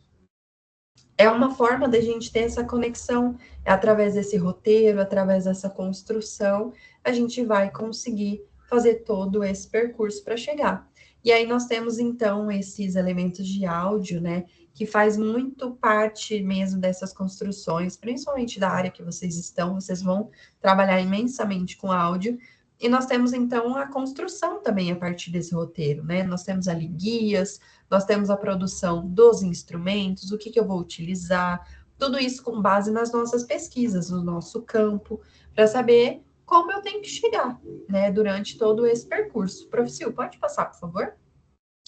é uma forma da gente ter essa conexão, através desse roteiro, através dessa construção, a gente vai conseguir fazer todo esse percurso para chegar. E aí nós temos, então, esses elementos de áudio, né, que faz muito parte mesmo dessas construções, principalmente da área que vocês estão, vocês vão trabalhar imensamente com áudio. E nós temos, então, a construção também a partir desse roteiro, né? Nós temos ali guias, nós temos a produção dos instrumentos, o que eu vou utilizar, Tudo isso com base nas nossas pesquisas, no nosso campo, para saber como eu tenho que chegar, né, durante todo esse percurso. Professor, pode passar, por favor?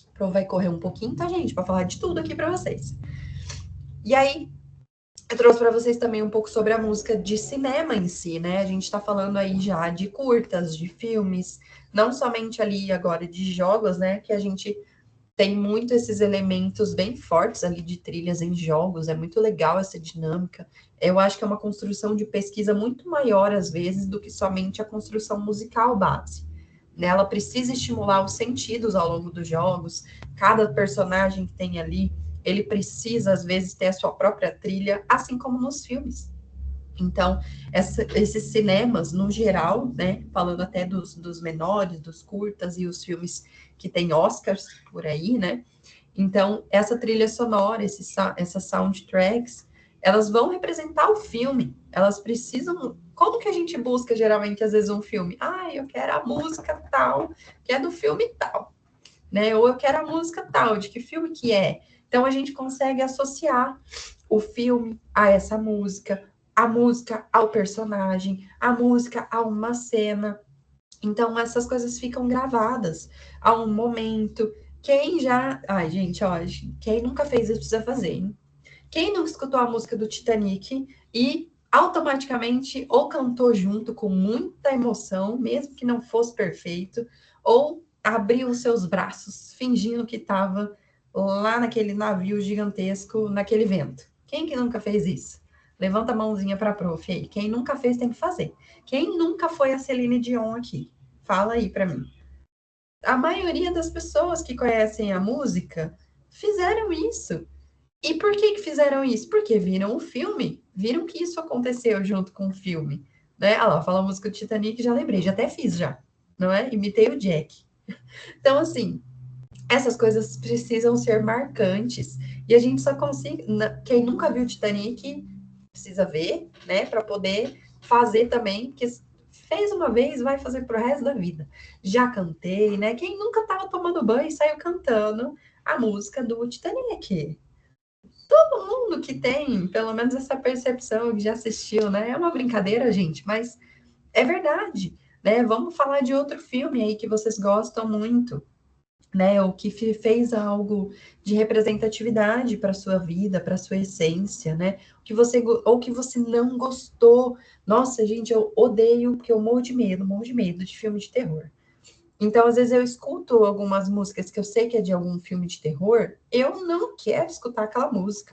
O Pro vai correr um pouquinho, tá, gente, para falar de tudo aqui para vocês. E aí, eu trouxe para vocês também um pouco sobre a música de cinema em si, né? A gente está falando aí já de curtas, de filmes, não somente ali agora de jogos, né? Que a gente tem muito esses elementos bem fortes ali de trilhas em jogos, é muito legal essa dinâmica. Eu acho que é uma construção de pesquisa muito maior, às vezes, do que somente a construção musical base. Né? Ela precisa estimular os sentidos ao longo dos jogos, cada personagem que tem ali, ele precisa, às vezes, ter a sua própria trilha, assim como nos filmes. Então, esses cinemas, no geral, né, falando até dos menores, dos curtas e os filmes que têm Oscars por aí, né? Então, essa trilha sonora, essas soundtracks, elas vão representar o filme. Elas precisam... Como que a gente busca, geralmente, às vezes, um filme? Ah, eu quero a música tal, que é do filme tal, né? Ou eu quero a música tal, de que filme que é? Então, a gente consegue associar o filme a essa música, a música ao personagem, a música a uma cena. Então, essas coisas ficam gravadas a um momento. Quem já... Ai, gente, ó, quem nunca fez isso precisa fazer, hein? Quem não escutou a música do Titanic e automaticamente ou cantou junto com muita emoção, mesmo que não fosse perfeito, ou abriu os seus braços, fingindo que estava lá naquele navio gigantesco, naquele vento. Quem que nunca fez isso? Levanta a mãozinha para a prof aí. Quem nunca fez tem que fazer. Quem nunca foi a Celine Dion aqui? Fala aí para mim. A maioria das pessoas que conhecem a música fizeram isso. E por que fizeram isso? Porque viram o filme, viram que isso aconteceu junto com o filme. Né? Ah lá, fala a música do Titanic, já lembrei, já até fiz já, não é? Imitei o Jack. Então, assim, essas coisas precisam ser marcantes. E a gente só consegue... Quem nunca viu o Titanic precisa ver, né? Para poder fazer também, porque fez uma vez, vai fazer pro resto da vida. Já cantei, né? Quem nunca estava tomando banho e saiu cantando a música do Titanic. Todo mundo que tem, pelo menos essa percepção, que já assistiu, né? É uma brincadeira, gente, mas é verdade, né? Vamos falar de outro filme aí que vocês gostam muito, né? Ou que fez algo de representatividade para sua vida, para sua essência, né? Ou que você não gostou. Nossa, gente, eu odeio, porque eu morro de medo de filme de terror. Então, às vezes eu escuto algumas músicas que eu sei que é de algum filme de terror, eu não quero escutar aquela música.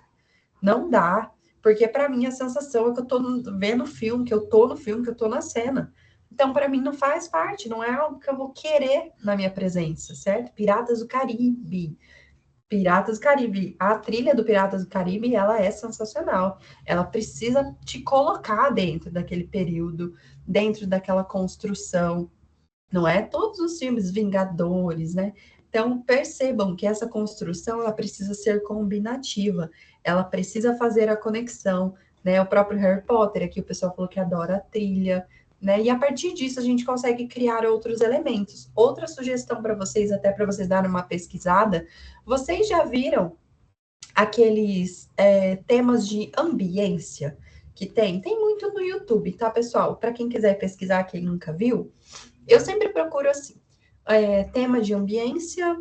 Não dá, porque para mim a sensação é que eu tô vendo o filme, que eu tô no filme, que eu tô na cena. Então, para mim não faz parte, não é algo que eu vou querer na minha presença, certo? Piratas do Caribe. Piratas do Caribe. A trilha do Piratas do Caribe, ela é sensacional. Ela precisa te colocar dentro daquele período, dentro daquela construção. Não é todos os filmes Vingadores, né? Então, percebam que essa construção, ela precisa ser combinativa, ela precisa fazer a conexão, né? O próprio Harry Potter, aqui o pessoal falou que adora a trilha, né? E a partir disso a gente consegue criar outros elementos. Outra sugestão para vocês, até para vocês darem uma pesquisada, vocês já viram aqueles temas de ambiência que tem? Tem muito no YouTube, tá, pessoal? Para quem quiser pesquisar, quem nunca viu, eu sempre procuro, assim, tema de ambiência,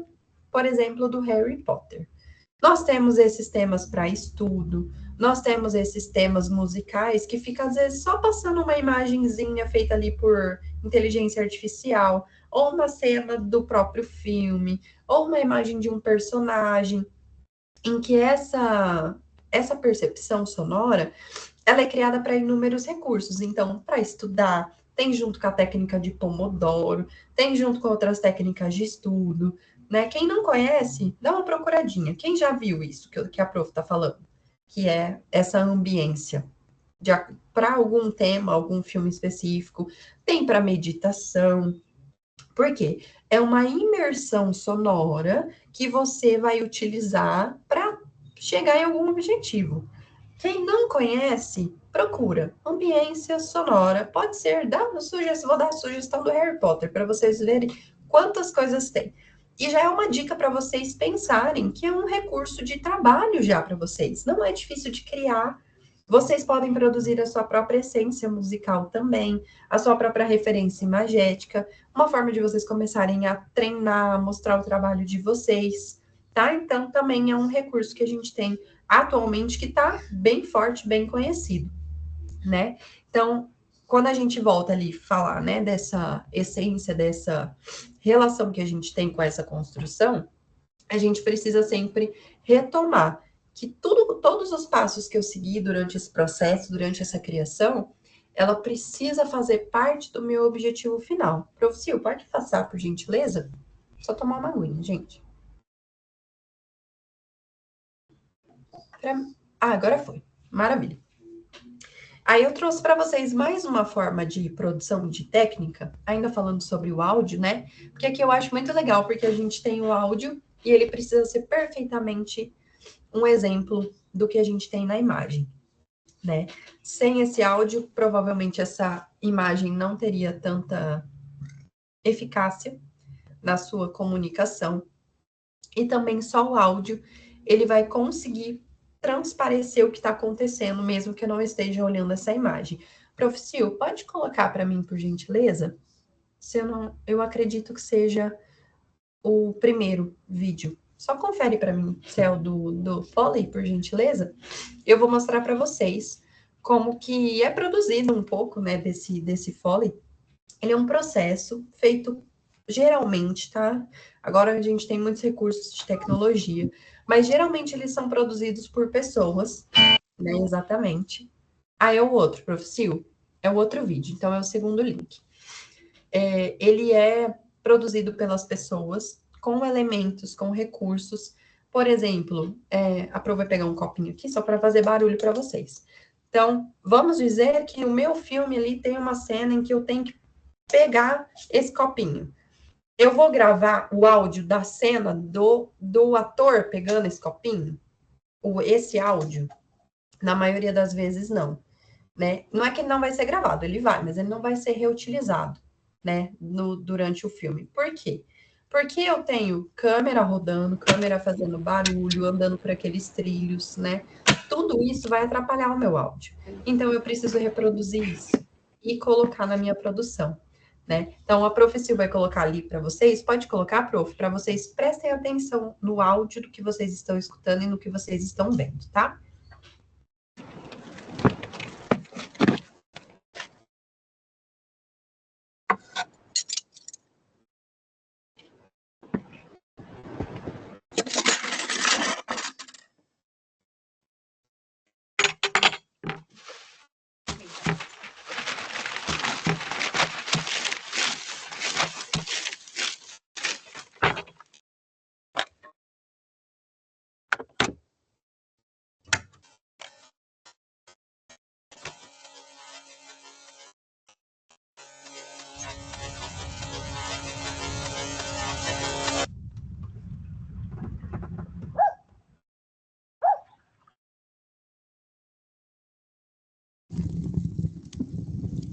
por exemplo, do Harry Potter. Nós temos esses temas para estudo, nós temos esses temas musicais que fica, às vezes, só passando uma imagenzinha feita ali por inteligência artificial, ou uma cena do próprio filme, ou uma imagem de um personagem, em que essa percepção sonora, ela é criada para inúmeros recursos. Então, para estudar, tem junto com a técnica de Pomodoro, tem junto com outras técnicas de estudo, né? Quem não conhece, dá uma procuradinha. Quem já viu isso que a prof está falando? Que é essa ambiência para algum tema, algum filme específico, tem para meditação. Por quê? É uma imersão sonora que você vai utilizar para chegar em algum objetivo. Quem não conhece, procura. Ambiência sonora. Pode ser, vou dar a sugestão do Harry Potter para vocês verem quantas coisas tem. E já é uma dica para vocês pensarem que é um recurso de trabalho já para vocês. Não é difícil de criar, Vocês podem produzir a sua própria essência musical também, a sua própria referência imagética, uma forma de vocês começarem a treinar, mostrar o trabalho de vocês, tá? Então, também é um recurso que a gente tem atualmente que está bem forte, bem conhecido, né? Então, quando a gente volta ali falar, né, dessa essência, dessa relação que a gente tem com essa construção, a gente precisa sempre retomar que todos os passos que eu segui durante esse processo, durante essa criação, ela precisa fazer parte do meu objetivo final. Professor, pode passar, por gentileza? Só tomar uma aguinha, gente. Agora foi. Maravilha. Aí eu trouxe para vocês mais uma forma de produção de técnica, ainda falando sobre o áudio, né? Porque aqui eu acho muito legal, porque a gente tem o áudio e ele precisa ser perfeitamente um exemplo do que a gente tem na imagem, né? Sem esse áudio, provavelmente essa imagem não teria tanta eficácia na sua comunicação. E também só o áudio, ele vai conseguir transparecer o que está acontecendo, mesmo que eu não esteja olhando essa imagem. Professor, pode colocar para mim, por gentileza? Eu acredito que seja o primeiro vídeo. Só confere para mim se é o do Foley, por gentileza. Eu vou mostrar para vocês como que é produzido um pouco, né, desse Foley. Ele é um processo feito geralmente, tá? Agora a gente tem muitos recursos de tecnologia, mas geralmente eles são produzidos por pessoas, né, exatamente. Ah, é o outro, professor? É o outro vídeo, então é o segundo link. Ele é produzido pelas pessoas, com elementos, com recursos. Por exemplo, a Pro vai pegar um copinho aqui só para fazer barulho para vocês. Então, vamos dizer que o meu filme ali tem uma cena em que eu tenho que pegar esse copinho. Eu vou gravar o áudio da cena do ator pegando esse copinho? Esse áudio? Na maioria das vezes, não. Né? Não é que ele não vai ser gravado, ele vai, mas ele não vai ser reutilizado, né, durante o filme. Por quê? Porque eu tenho câmera rodando, câmera fazendo barulho, andando por aqueles trilhos, né? Tudo isso vai atrapalhar o meu áudio. Então, eu preciso reproduzir isso e colocar na minha produção, né? Então, a Prof. Sil vai colocar ali para vocês, pode colocar, Prof, para vocês prestem atenção no áudio do que vocês estão escutando e no que vocês estão vendo, tá?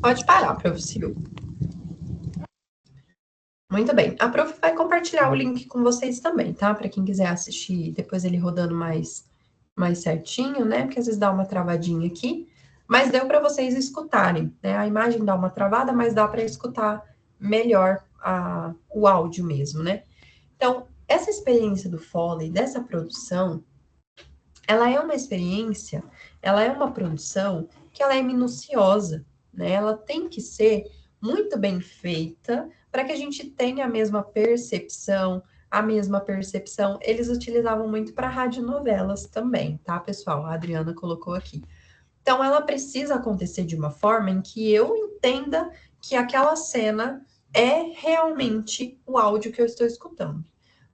Pode parar, Prof. Sil. Muito bem. A Prof vai compartilhar o link com vocês também, tá? Para quem quiser assistir depois ele rodando mais certinho, né? Porque às vezes dá uma travadinha aqui, mas deu para vocês escutarem, né? A imagem dá uma travada, mas dá para escutar melhor o áudio mesmo, né? Então, essa experiência do Foley, dessa produção, ela é uma experiência, ela é uma produção que ela é minuciosa, né? Ela tem que ser muito bem feita para que a gente tenha a mesma percepção, eles utilizavam muito para radionovelas também, tá, pessoal? A Adriana colocou aqui. Então, ela precisa acontecer de uma forma em que eu entenda que aquela cena é realmente o áudio que eu estou escutando,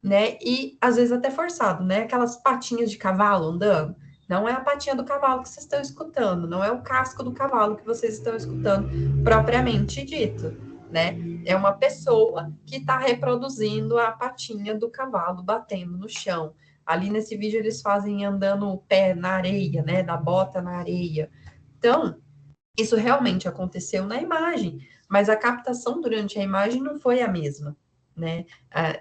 né? E, às vezes, até forçado, né? Aquelas patinhas de cavalo andando. Não é a patinha do cavalo que vocês estão escutando, não é o casco do cavalo que vocês estão escutando propriamente dito, né? É uma pessoa que está reproduzindo a patinha do cavalo batendo no chão. Ali nesse vídeo eles fazem andando o pé na areia, né? Da bota na areia. Então, isso realmente aconteceu na imagem, mas a captação durante a imagem não foi a mesma, né?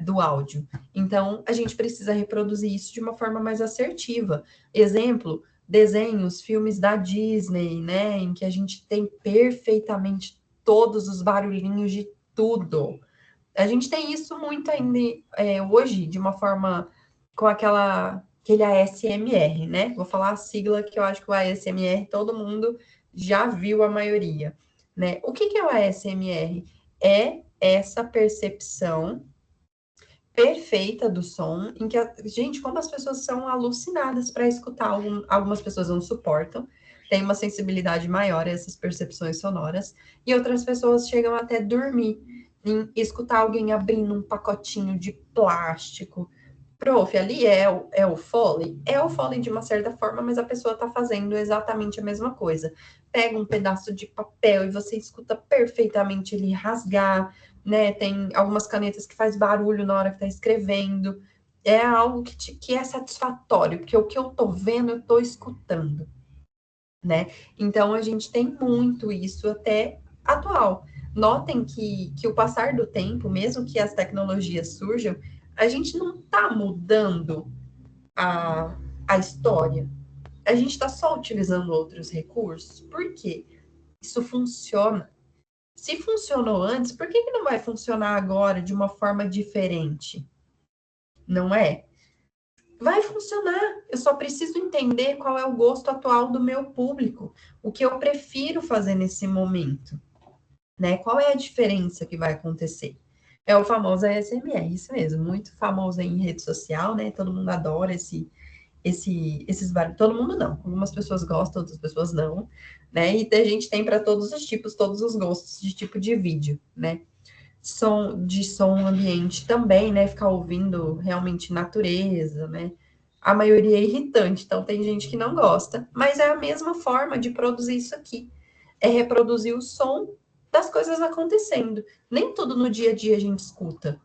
Do áudio. Então, a gente precisa reproduzir isso de uma forma mais assertiva. Exemplo desenhos, filmes da Disney, né, em que a gente tem perfeitamente todos os barulhinhos de tudo. A gente tem isso muito ainda hoje, de uma forma com aquele ASMR, né? Vou falar a sigla que eu acho que o ASMR todo mundo já viu a maioria, né? O que é o ASMR? É essa percepção perfeita do som, em que, gente, como as pessoas são alucinadas para escutar, algumas pessoas não suportam, têm uma sensibilidade maior a essas percepções sonoras, e outras pessoas chegam até dormir em escutar alguém abrindo um pacotinho de plástico. Prof, ali é o Foley? É o Foley de uma certa forma, mas a pessoa está fazendo exatamente a mesma coisa. Pega um pedaço de papel e você escuta perfeitamente ele rasgar, né? Tem algumas canetas que faz barulho na hora que está escrevendo. É algo que é satisfatório, porque o que eu estou vendo, eu estou escutando, né? Então, a gente tem muito isso até atual. Notem que o passar do tempo, mesmo que as tecnologias surjam, a gente não está mudando a história. A gente está só utilizando outros recursos. Por quê? Isso funciona. Se funcionou antes, por que não vai funcionar agora de uma forma diferente? Não é? Vai funcionar. Eu só preciso entender qual é o gosto atual do meu público, o que eu prefiro fazer nesse momento, né? Qual é a diferença que vai acontecer? É o famoso ASMR, isso mesmo, muito famoso em rede social, né? Todo mundo adora esses barulhos. Todo mundo não. Algumas pessoas gostam, outras pessoas não, né? E a gente tem para todos os tipos, todos os gostos de tipo de vídeo, né? Som ambiente também, né? Ficar ouvindo realmente natureza, né? A maioria é irritante, então tem gente que não gosta, mas é a mesma forma de produzir isso aqui. É reproduzir o som das coisas acontecendo. Nem tudo no dia a dia a gente escuta,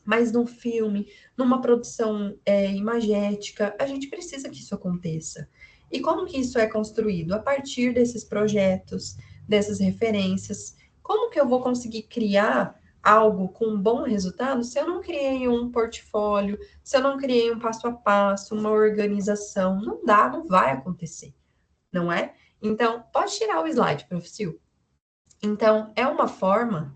mas num filme, numa produção imagética, a gente precisa que isso aconteça. E como que isso é construído? A partir desses projetos, dessas referências. Como que eu vou conseguir criar algo com um bom resultado se eu não criei um portfólio, se eu não criei um passo a passo, uma organização? Não dá, não vai acontecer, não é? Então, pode tirar o slide, professor. Então, é uma forma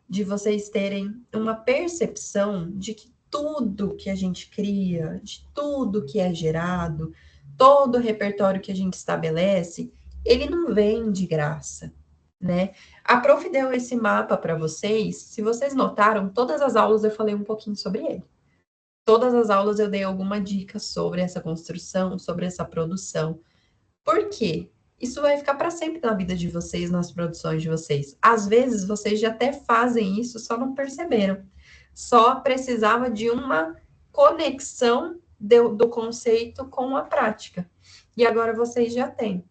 de vocês terem uma percepção de que tudo que a gente cria, de tudo que é gerado, todo o repertório que a gente estabelece, ele não vem de graça, né? A prof deu esse mapa para vocês. Se vocês notaram, todas as aulas eu falei um pouquinho sobre ele. Todas as aulas eu dei alguma dica sobre essa construção, sobre essa produção. Por quê? Isso vai ficar para sempre na vida de vocês, nas produções de vocês. Às vezes, vocês já até fazem isso, só não perceberam. Só precisava de uma conexão do conceito com a prática. E agora vocês já têm.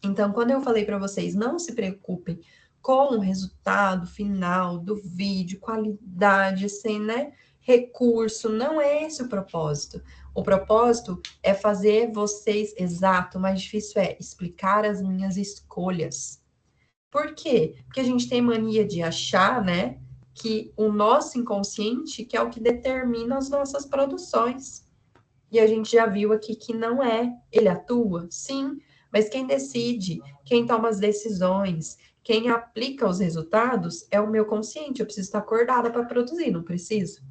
Então, quando eu falei para vocês, não se preocupem com o resultado final do vídeo, qualidade, assim, né? Recurso, não é esse o propósito. O propósito é fazer vocês, exato, o mais difícil é explicar as minhas escolhas. Por quê? Porque a gente tem mania de achar, né, que o nosso inconsciente que é o que determina as nossas produções. E a gente já viu aqui que não é. Ele atua? Sim, mas quem decide, quem toma as decisões, quem aplica os resultados é o meu consciente. Eu preciso estar acordada para produzir, não preciso?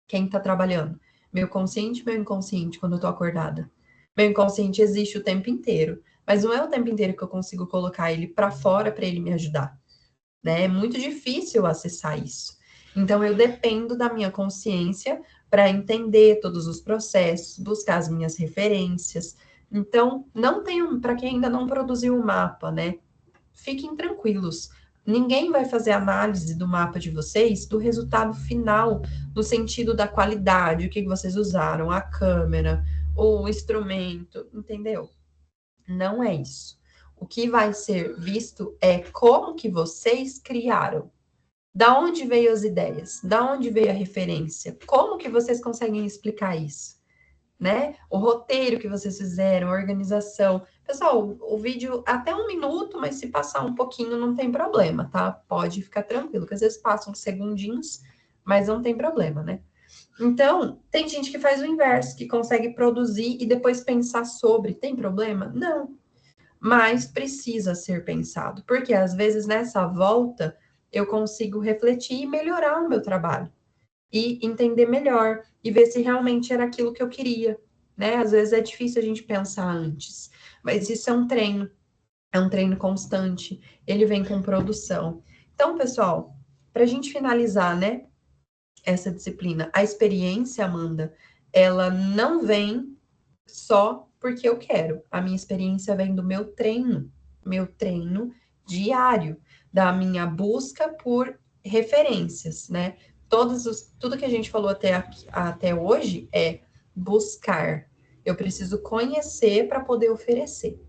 Quem está trabalhando? Meu consciente, meu inconsciente, quando eu estou acordada. Meu inconsciente existe o tempo inteiro, mas não é o tempo inteiro que eu consigo colocar ele para fora para ele me ajudar, né? É muito difícil acessar isso. Então, eu dependo da minha consciência para entender todos os processos, buscar as minhas referências. Então, não tem para quem ainda não produziu o mapa, né? Fiquem tranquilos. Ninguém vai fazer análise do mapa de vocês do resultado final, no sentido da qualidade, o que vocês usaram, a câmera, o instrumento, entendeu? Não é isso. O que vai ser visto é como que vocês criaram. Da onde veio as ideias? Da onde veio a referência? Como que vocês conseguem explicar isso? Né? O roteiro que vocês fizeram, a organização. Pessoal, o vídeo até 1 minuto, mas se passar um pouquinho não tem problema, tá? Pode ficar tranquilo, que às vezes passam segundinhos, mas não tem problema, né? Então, tem gente que faz o inverso, que consegue produzir e depois pensar sobre. Tem problema? Não. Mas precisa ser pensado, porque às vezes nessa volta eu consigo refletir e melhorar o meu trabalho e entender melhor e ver se realmente era aquilo que eu queria, né? Às vezes é difícil a gente pensar antes, mas isso é um treino constante, ele vem com produção. Então, pessoal, para a gente finalizar, né, essa disciplina, a experiência, Amanda, ela não vem só porque eu quero. A minha experiência vem do meu treino diário, da minha busca por referências, né? Tudo que a gente falou até hoje é buscar. Eu preciso conhecer para poder oferecer.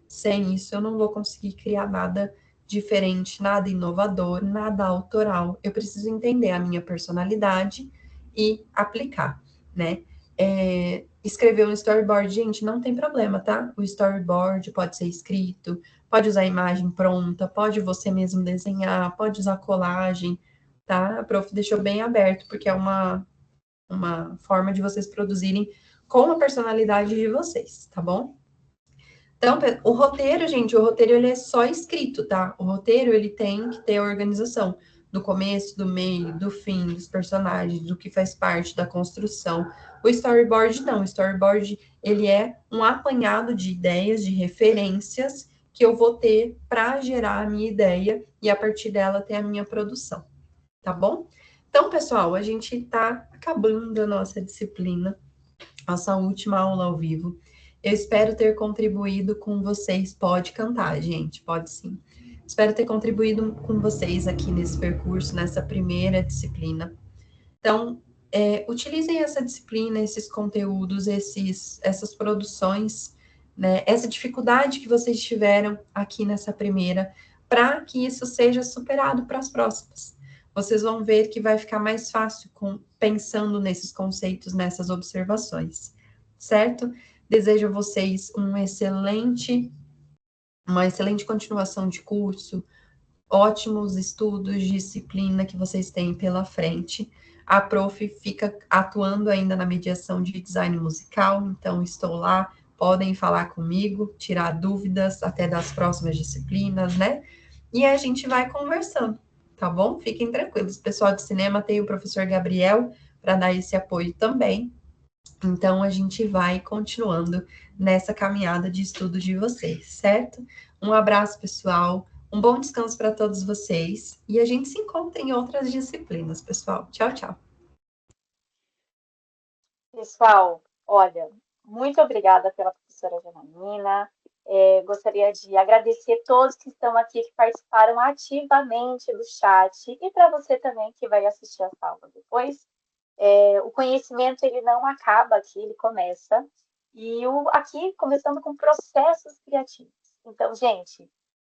Sem isso, eu não vou conseguir criar nada diferente, nada inovador, nada autoral. Eu preciso entender a minha personalidade e aplicar, né? Escrever um storyboard, gente, não tem problema, tá? O storyboard pode ser escrito, pode usar imagem pronta, pode você mesmo desenhar, pode usar colagem, tá? A prof deixou bem aberto, porque é uma forma de vocês produzirem com a personalidade de vocês, tá bom? Então, o roteiro, gente, o roteiro ele é só escrito, tá? O roteiro ele tem que ter a organização do começo, do meio, do fim, dos personagens, do que faz parte da construção. O storyboard não, o storyboard ele é um apanhado de ideias, de referências que eu vou ter para gerar a minha ideia e a partir dela ter a minha produção, tá bom? Então, pessoal, a gente está acabando a nossa disciplina, nossa última aula ao vivo. Eu espero ter contribuído com vocês. Pode cantar, gente, pode sim. Espero ter contribuído com vocês aqui nesse percurso, nessa primeira disciplina. Então, utilizem essa disciplina, esses conteúdos, essas produções, né? Essa dificuldade que vocês tiveram aqui nessa primeira, para que isso seja superado para as próximas. Vocês vão ver que vai ficar mais fácil pensando nesses conceitos, nessas observações, certo? Desejo a vocês uma excelente continuação de curso, ótimos estudos, disciplina que vocês têm pela frente. A prof fica atuando ainda na mediação de design musical, então estou lá, podem falar comigo, tirar dúvidas até das próximas disciplinas, né? E a gente vai conversando, tá bom? Fiquem tranquilos. Pessoal de cinema, tem o professor Gabriel para dar esse apoio também. Então, a gente vai continuando nessa caminhada de estudo de vocês, certo? Um abraço, pessoal. Um bom descanso para todos vocês. E a gente se encontra em outras disciplinas, pessoal. Tchau, tchau. Pessoal, olha, muito obrigada pela professora Janaína. Gostaria de agradecer todos que estão aqui, que participaram ativamente do chat, e para você também que vai assistir a aula depois. O conhecimento ele não acaba aqui, ele começa. E aqui, começando com processos criativos. Então, gente,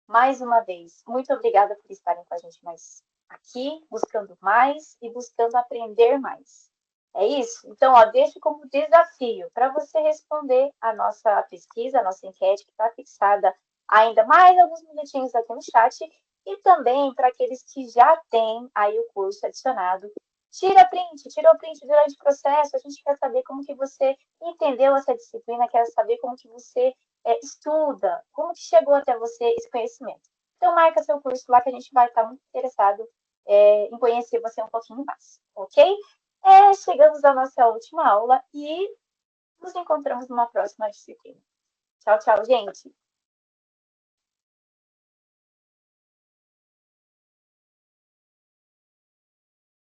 mais uma vez, muito obrigada por estarem com a gente mais aqui, buscando mais e buscando aprender mais. É isso? Então, deixo como desafio para você responder a nossa pesquisa, a nossa enquete, que está fixada ainda mais alguns minutinhos aqui no chat, e também para aqueles que já têm aí o curso adicionado. Tira o print durante o processo, a gente quer saber como que você entendeu essa disciplina, quer saber como que você estuda, como que chegou até você esse conhecimento. Então, marca seu curso lá que a gente vai estar muito interessado em conhecer você um pouquinho mais, ok? Chegamos à nossa última aula e nos encontramos numa próxima disciplina. Tchau, tchau, gente!